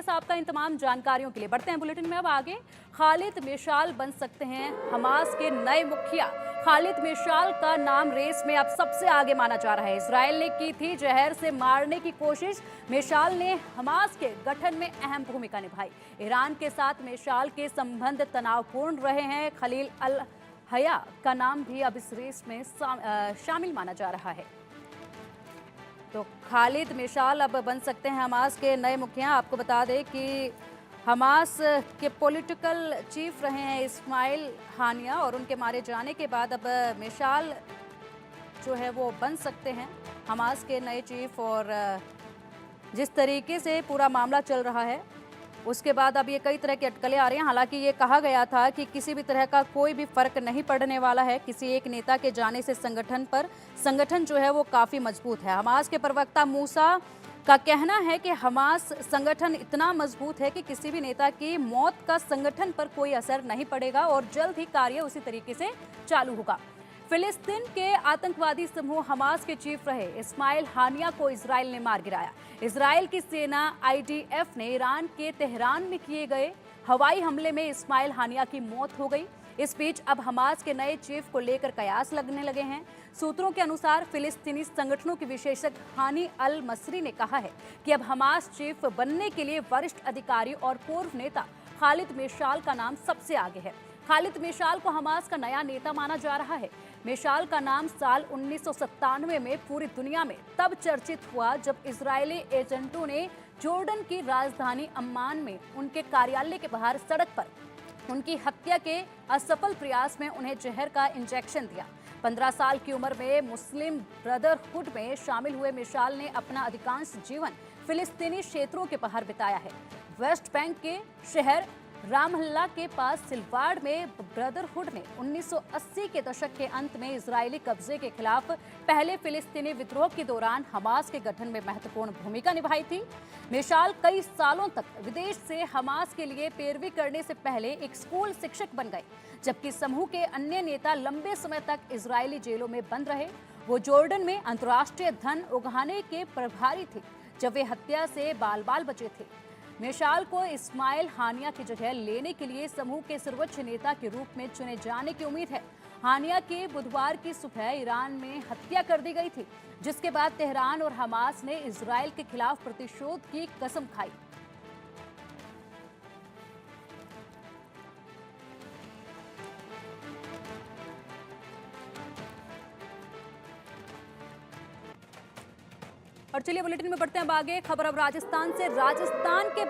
देश आपका इन तमाम जानकारियों के लिए। बढ़ते हैं बुलेटिन में अब आगे। खालिद मिशाल बन सकते हैं हमास के नए मुखिया। खालिद मिशाल का नाम रेस में अब सबसे आगे माना जा रहा है। इजराइल ने की थी जहर से मारने की कोशिश। मिशाल ने हमास के गठन में अहम भूमिका निभाई। ईरान के साथ मिशाल के संबंध तनावपूर्ण रहे हैं। खलील अल हया का नाम भी अब इस रेस में शामिल माना जा रहा है। तो खालिद मिशाल अब बन सकते हैं हमास के नए मुखिया। आपको बता दें कि हमास के पॉलिटिकल चीफ रहे हैं इस्माइल हानिया और उनके मारे जाने के बाद अब मिशाल जो है वो बन सकते हैं हमास के नए चीफ। और जिस तरीके से पूरा मामला चल रहा है उसके बाद अब ये कई तरह की अटकलें आ रही हैं। हालांकि ये कहा गया था कि किसी भी तरह का कोई भी फर्क नहीं पड़ने वाला है किसी एक नेता के जाने से संगठन जो है वो काफ़ी मजबूत है। हमास के प्रवक्ता मूसा का कहना है कि हमास संगठन इतना मजबूत है कि किसी भी नेता की मौत का संगठन पर कोई असर नहीं पड़ेगा और जल्द ही कार्य उसी तरीके से चालू होगा। फिलिस्तीन के आतंकवादी समूह हमास के चीफ रहे इस्माइल हानिया को इजराइल ने मार गिराया। इजराइल की सेना IDF ने ईरान के तेहरान में किए गए हवाई हमले में इस्माइल हानिया की मौत हो गई। इस बीच अब हमास के नए चीफ को लेकर कयास लगने लगे हैं। सूत्रों के अनुसार फिलिस्तीनी संगठनों के विशेषज्ञ हानी अल मसरी ने कहा है कि अब हमास चीफ बनने के लिए वरिष्ठ अधिकारी और पूर्व नेता खालिद मिशाल का नाम सबसे आगे है। खालिद मिशाल को हमास का नया नेता माना जा रहा है। मिशाल का नाम साल 1997 में पूरी दुनिया में तब चर्चित हुआ जब इजरायली एजेंटों ने जॉर्डन की राजधानी अम्मान में उनके कार्यालय के बाहर सड़क पर उनकी हत्या के असफल प्रयास में उन्हें जहर का इंजेक्शन दिया। 15 साल की उम्र में मुस्लिम ब्रदरहुड में शामिल हुए मिशाल ने अपना अधिकांश जीवन फिलिस्तीनी क्षेत्रों के बाहर बिताया है। वेस्ट बैंक के शहर रामल्ला के पास सिलवाड़ में ब्रदरहुड ने 1980 के दशक के अंत में इजरायली कब्जे के खिलाफ पहले फिलिस्तीनी विद्रोह के दौरान हमास के गठन में महत्वपूर्ण भूमिका निभाई थी। मिशाल कई सालों तक विदेश से हमास के लिए पैरवी करने से पहले एक स्कूल शिक्षक बन गए, जबकि समूह के अन्य नेता लंबे समय तक इजरायली जेलों में बंद रहे। वो जॉर्डन में अंतर्राष्ट्रीय धन उगाने के प्रभारी थे जब वे हत्या से बाल बाल बचे थे। मिशाल को इस्माइल हानिया की जगह लेने के लिए समूह के सर्वोच्च नेता के रूप में चुने जाने की उम्मीद है। हानिया की बुधवार की सुबह ईरान में हत्या कर दी गई थी, जिसके बाद तेहरान और हमास ने इजराइल के खिलाफ प्रतिशोध की कसम खाई। और चलिए बुलेटिन में बढ़ते हैं अब आगे। खबर अब राजस्थान से। राजस्थान के